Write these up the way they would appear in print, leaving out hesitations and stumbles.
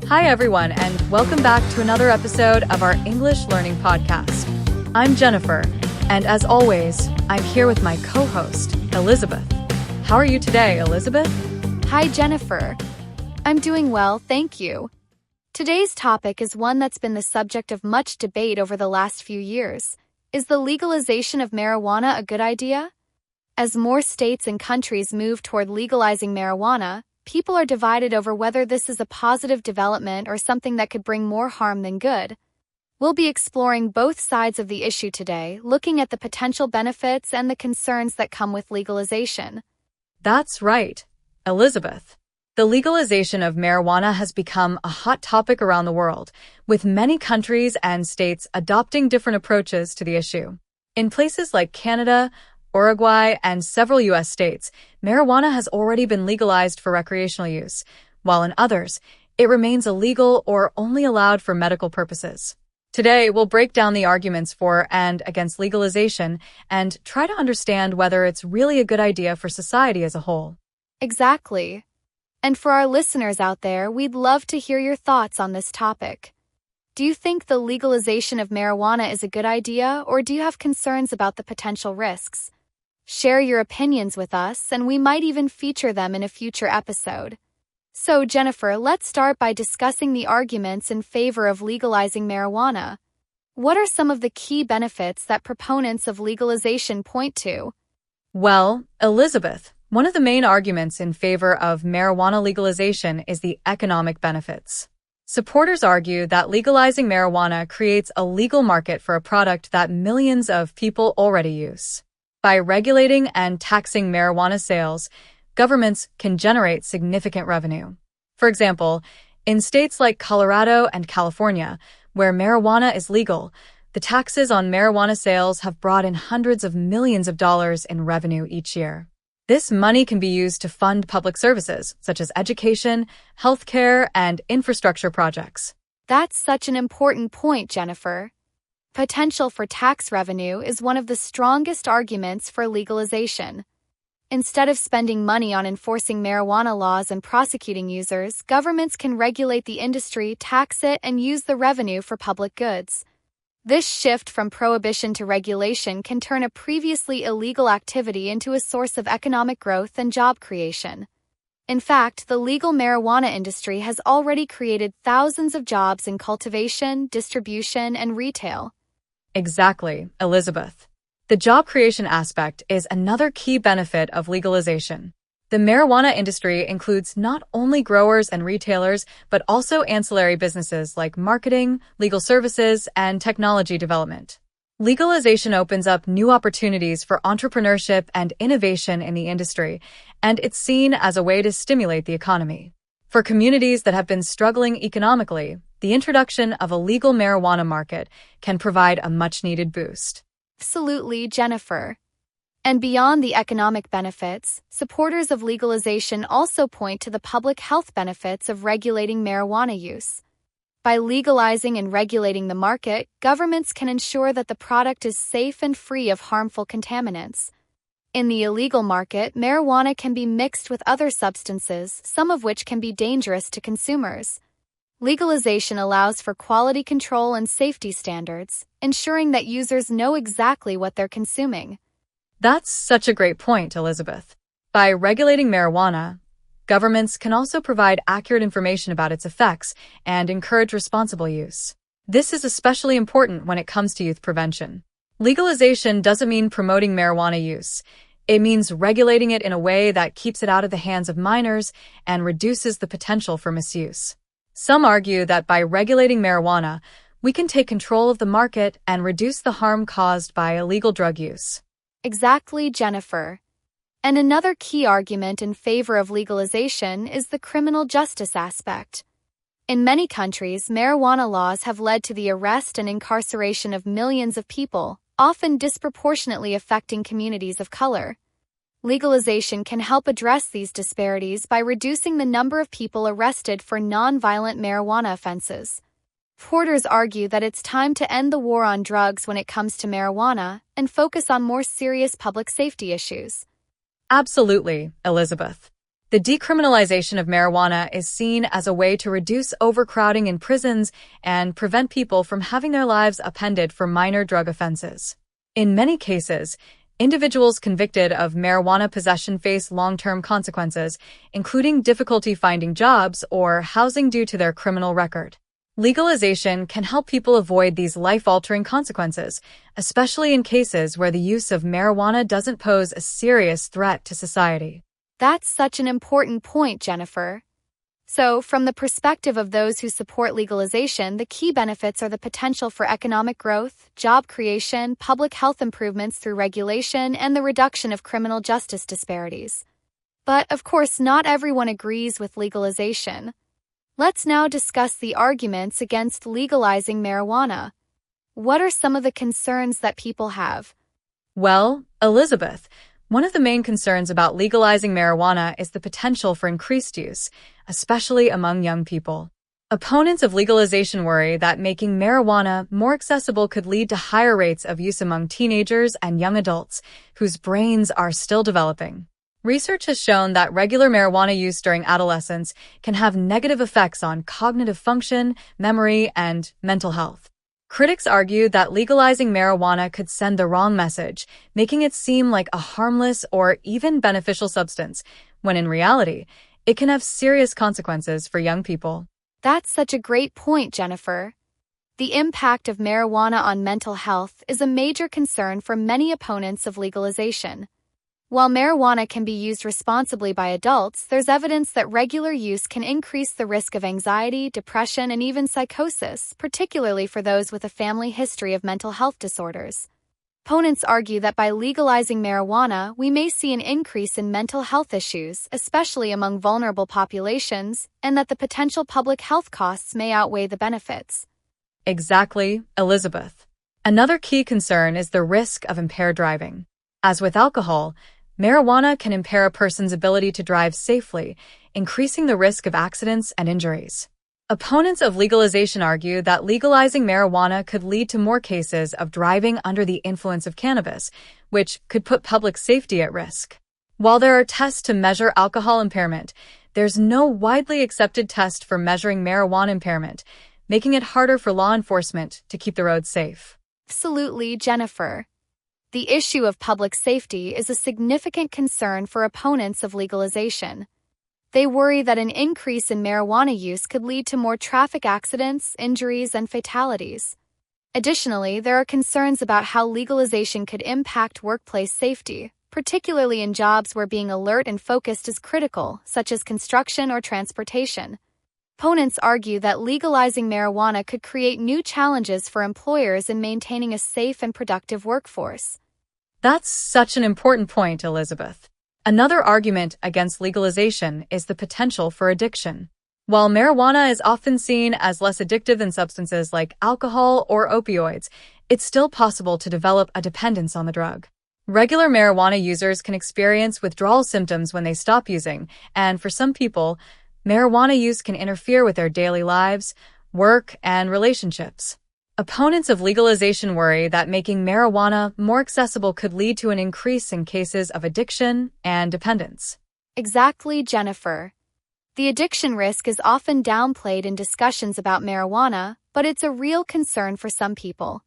Hi, everyone, and welcome back to another episode of our English Learning podcast. I'm Jennifer, and as always, I'm here with my co-host, Elizabeth. How are you today, Elizabeth? Hi, Jennifer. I'm doing well, thank you. Today's topic is one that's been the subject of much debate over the last few years. Is the legalization of marijuana a good idea? As more states and countries move toward legalizing marijuana, people are divided over whether this is a positive development or something that could bring more harm than good. We'll be exploring both sides of the issue today, looking at the potential benefits and the concerns that come with legalization. That's right, Elizabeth. The legalization of marijuana has become a hot topic around the world, with many countries and states adopting different approaches to the issue. In places like Canada, Uruguay, and several U.S. states, marijuana has already been legalized for recreational use, while in others, it remains illegal or only allowed for medical purposes. Today, we'll break down the arguments for and against legalization and try to understand whether it's really a good idea for society as a whole. Exactly. And for our listeners out there, we'd love to hear your thoughts on this topic. Do you think the legalization of marijuana is a good idea, or do you have concerns about the potential risks? Share your opinions with us, and we might even feature them in a future episode. So, Jennifer, let's start by discussing the arguments in favor of legalizing marijuana. What are some of the key benefits that proponents of legalization point to? Well, Elizabeth, one of the main arguments in favor of marijuana legalization is the economic benefits. Supporters argue that legalizing marijuana creates a legal market for a product that millions of people already use. By regulating and taxing marijuana sales, governments can generate significant revenue. For example, in states like Colorado and California, where marijuana is legal, the taxes on marijuana sales have brought in hundreds of millions of dollars in revenue each year. This money can be used to fund public services, such as education, healthcare, and infrastructure projects. That's such an important point, Jennifer. Potential for tax revenue is one of the strongest arguments for legalization. Instead of spending money on enforcing marijuana laws and prosecuting users, governments can regulate the industry, tax it, and use the revenue for public goods. This shift from prohibition to regulation can turn a previously illegal activity into a source of economic growth and job creation. In fact, the legal marijuana industry has already created thousands of jobs in cultivation, distribution, and retail. Exactly, Elizabeth. The job creation aspect is another key benefit of legalization. The marijuana industry includes not only growers and retailers, but also ancillary businesses like marketing, legal services, and technology development. Legalization opens up new opportunities for entrepreneurship and innovation in the industry, and it's seen as a way to stimulate the economy. For communities that have been struggling economically, the introduction of a legal marijuana market can provide a much-needed boost. Absolutely, Jennifer. And beyond the economic benefits, supporters of legalization also point to the public health benefits of regulating marijuana use. By legalizing and regulating the market, governments can ensure that the product is safe and free of harmful contaminants. In the illegal market, marijuana can be mixed with other substances, some of which can be dangerous to consumers. Legalization allows for quality control and safety standards, ensuring that users know exactly what they're consuming. That's such a great point, Elizabeth. By regulating marijuana, governments can also provide accurate information about its effects and encourage responsible use. This is especially important when it comes to youth prevention. Legalization doesn't mean promoting marijuana use. It means regulating it in a way that keeps it out of the hands of minors and reduces the potential for misuse. Some argue that by regulating marijuana, we can take control of the market and reduce the harm caused by illegal drug use. Exactly, Jennifer. And another key argument in favor of legalization is the criminal justice aspect. In many countries, marijuana laws have led to the arrest and incarceration of millions of people, often disproportionately affecting communities of color. Legalization can help address these disparities by reducing the number of people arrested for non-violent marijuana offenses. Supporters argue that it's time to end the war on drugs when it comes to marijuana and focus on more serious public safety issues. Absolutely, Elizabeth. The decriminalization of marijuana is seen as a way to reduce overcrowding in prisons and prevent people from having their lives upended for minor drug offenses. In many cases, individuals convicted of marijuana possession face long-term consequences, including difficulty finding jobs or housing due to their criminal record. Legalization can help people avoid these life-altering consequences, especially in cases where the use of marijuana doesn't pose a serious threat to society. That's such an important point, Jennifer. So, from the perspective of those who support legalization, the key benefits are the potential for economic growth, job creation, public health improvements through regulation, and the reduction of criminal justice disparities. But, of course, not everyone agrees with legalization. Let's now discuss the arguments against legalizing marijuana. What are some of the concerns that people have? Well, Elizabeth, one of the main concerns about legalizing marijuana is the potential for increased use, especially among young people. Opponents of legalization worry that making marijuana more accessible could lead to higher rates of use among teenagers and young adults, whose brains are still developing. Research has shown that regular marijuana use during adolescence can have negative effects on cognitive function, memory, and mental health. Critics argue that legalizing marijuana could send the wrong message, making it seem like a harmless or even beneficial substance, when in reality, it can have serious consequences for young people. That's such a great point, Jennifer. The impact of marijuana on mental health is a major concern for many opponents of legalization. While marijuana can be used responsibly by adults, there's evidence that regular use can increase the risk of anxiety, depression, and even psychosis, particularly for those with a family history of mental health disorders. Opponents argue that by legalizing marijuana, we may see an increase in mental health issues, especially among vulnerable populations, and that the potential public health costs may outweigh the benefits. Exactly, Elizabeth. Another key concern is the risk of impaired driving. As with alcohol, marijuana can impair a person's ability to drive safely, increasing the risk of accidents and injuries. Opponents of legalization argue that legalizing marijuana could lead to more cases of driving under the influence of cannabis, which could put public safety at risk. While there are tests to measure alcohol impairment, there's no widely accepted test for measuring marijuana impairment, making it harder for law enforcement to keep the roads safe. Absolutely, Jennifer. The issue of public safety is a significant concern for opponents of legalization. They worry that an increase in marijuana use could lead to more traffic accidents, injuries, and fatalities. Additionally, there are concerns about how legalization could impact workplace safety, particularly in jobs where being alert and focused is critical, such as construction or transportation. Opponents argue that legalizing marijuana could create new challenges for employers in maintaining a safe and productive workforce. That's such an important point, Elizabeth. Another argument against legalization is the potential for addiction. While marijuana is often seen as less addictive than substances like alcohol or opioids, it's still possible to develop a dependence on the drug. Regular marijuana users can experience withdrawal symptoms when they stop using, and for some people, marijuana use can interfere with their daily lives, work, and relationships. Opponents of legalization worry that making marijuana more accessible could lead to an increase in cases of addiction and dependence. Exactly, Jennifer. The addiction risk is often downplayed in discussions about marijuana, but it's a real concern for some people.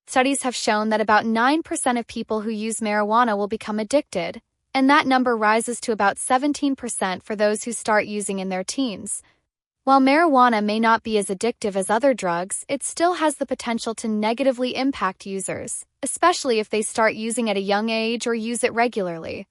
Studies have shown that about 9% of people who use marijuana will become addicted, and that number rises to about 17% for those who start using in their teens. While marijuana may not be as addictive as other drugs, it still has the potential to negatively impact users, especially if they start using at a young age or use it regularly.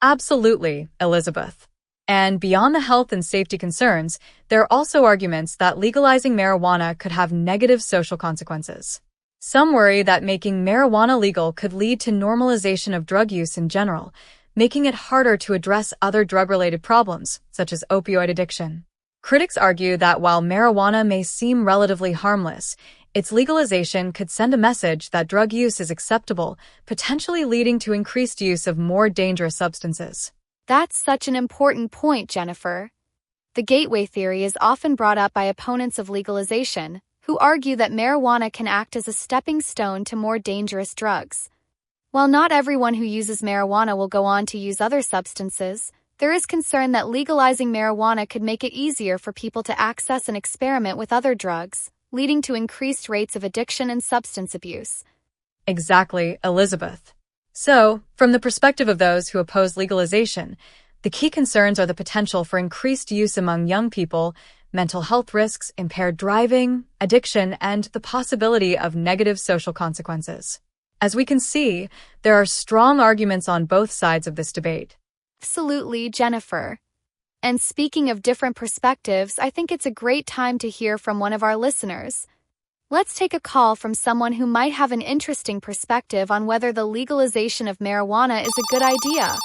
Absolutely, Elizabeth. And beyond the health and safety concerns, there are also arguments that legalizing marijuana could have negative social consequences. Some worry that making marijuana legal could lead to normalization of drug use in general, making it harder to address other drug-related problems, such as opioid addiction. Critics argue that while marijuana may seem relatively harmless, its legalization could send a message that drug use is acceptable, potentially leading to increased use of more dangerous substances. That's such an important point, Jennifer. The gateway theory is often brought up by opponents of legalization, who argue that marijuana can act as a stepping stone to more dangerous drugs. While not everyone who uses marijuana will go on to use other substances, There is concern that legalizing marijuana could make it easier for people to access and experiment with other drugs, leading to increased rates of addiction and substance abuse. Exactly, Elizabeth. So, from the perspective of those who oppose legalization, the key concerns are the potential for increased use among young people, mental health risks, impaired driving, addiction, and the possibility of negative social consequences. As we can see, there are strong arguments on both sides of this debate. Absolutely, Jennifer. And speaking of different perspectives, I think it's a great time to hear from one of our listeners. Let's take a call from someone who might have an interesting perspective on whether the legalization of marijuana is a good idea.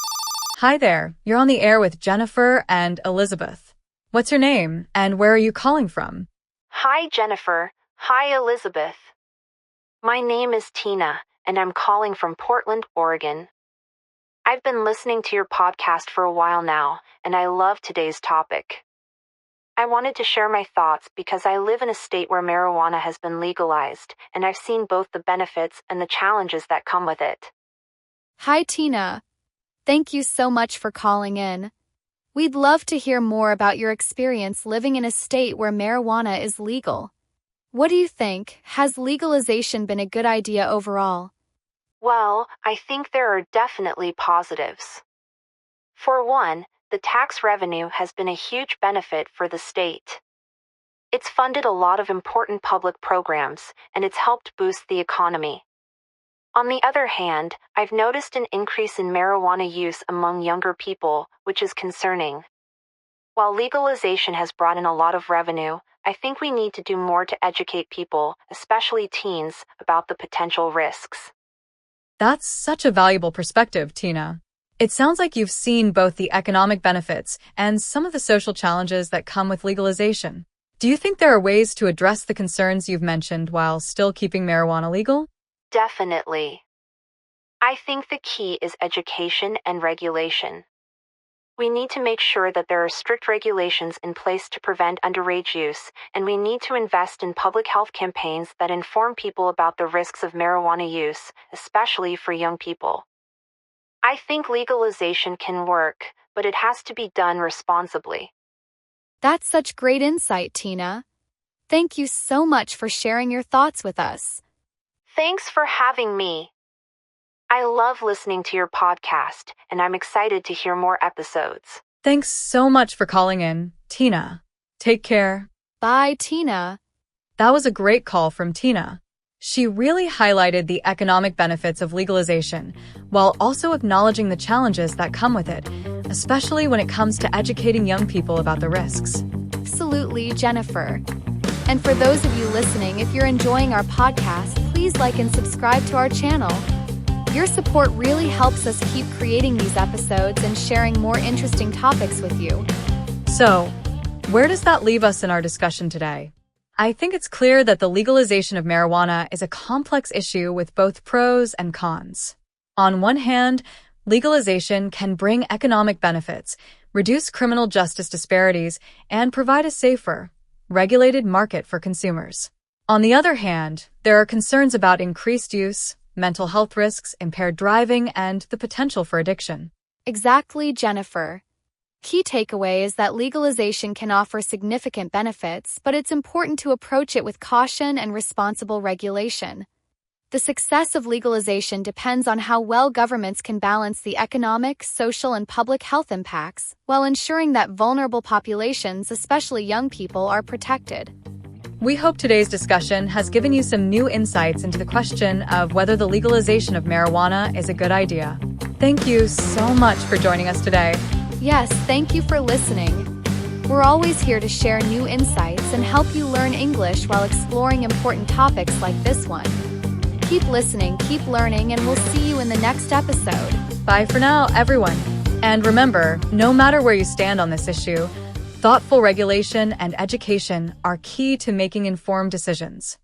Hi there, you're on the air with Jennifer and Elizabeth. What's your name, and where are you calling from? Hi, Jennifer. Hi, Elizabeth. My name is Tina, and I'm calling from Portland, Oregon. I've been listening to your podcast for a while now, and I love today's topic. I wanted to share my thoughts because I live in a state where marijuana has been legalized, and I've seen both the benefits and the challenges that come with it. Hi, Tina. Thank you so much for calling in. We'd love to hear more about your experience living in a state where marijuana is legal. What do you think? Has legalization been a good idea overall? Well, I think there are definitely positives. For one, the tax revenue has been a huge benefit for the state. It's funded a lot of important public programs, and it's helped boost the economy. On the other hand, I've noticed an increase in marijuana use among younger people, which is concerning. While legalization has brought in a lot of revenue, I think we need to do more to educate people, especially teens, about the potential risks. That's such a valuable perspective, Tina. It sounds like you've seen both the economic benefits and some of the social challenges that come with legalization. Do you think there are ways to address the concerns you've mentioned while still keeping marijuana legal? Definitely. I think the key is education and regulation. We need to make sure that there are strict regulations in place to prevent underage use, and we need to invest in public health campaigns that inform people about the risks of marijuana use, especially for young people. I think legalization can work, but it has to be done responsibly. That's such great insight, Tina. Thank you so much for sharing your thoughts with us. Thanks for having me. I love listening to your podcast, and I'm excited to hear more episodes. Thanks so much for calling in, Tina. Take care. Bye, Tina. That was a great call from Tina. She really highlighted the economic benefits of legalization, while also acknowledging the challenges that come with it, especially when it comes to educating young people about the risks. Absolutely, Jennifer. And for those of you listening, if you're enjoying our podcast, please like and subscribe to our channel. Your support really helps us keep creating these episodes and sharing more interesting topics with you. So, where does that leave us in our discussion today? I think it's clear that the legalization of marijuana is a complex issue with both pros and cons. On one hand, legalization can bring economic benefits, reduce criminal justice disparities, and provide a safer, regulated market for consumers. On the other hand, there are concerns about increased use, mental health risks, impaired driving, and the potential for addiction. Exactly, Jennifer. Key takeaway is that legalization can offer significant benefits, but it's important to approach it with caution and responsible regulation. The success of legalization depends on how well governments can balance the economic, social, and public health impacts, while ensuring that vulnerable populations, especially young people, are protected. We hope today's discussion has given you some new insights into the question of whether the legalization of marijuana is a good idea. Thank you so much for joining us today. Yes, thank you for listening. We're always here to share new insights and help you learn English while exploring important topics like this one. Keep listening, keep learning, and we'll see you in the next episode. Bye for now, everyone. And remember, no matter where you stand on this issue, thoughtful regulation and education are key to making informed decisions.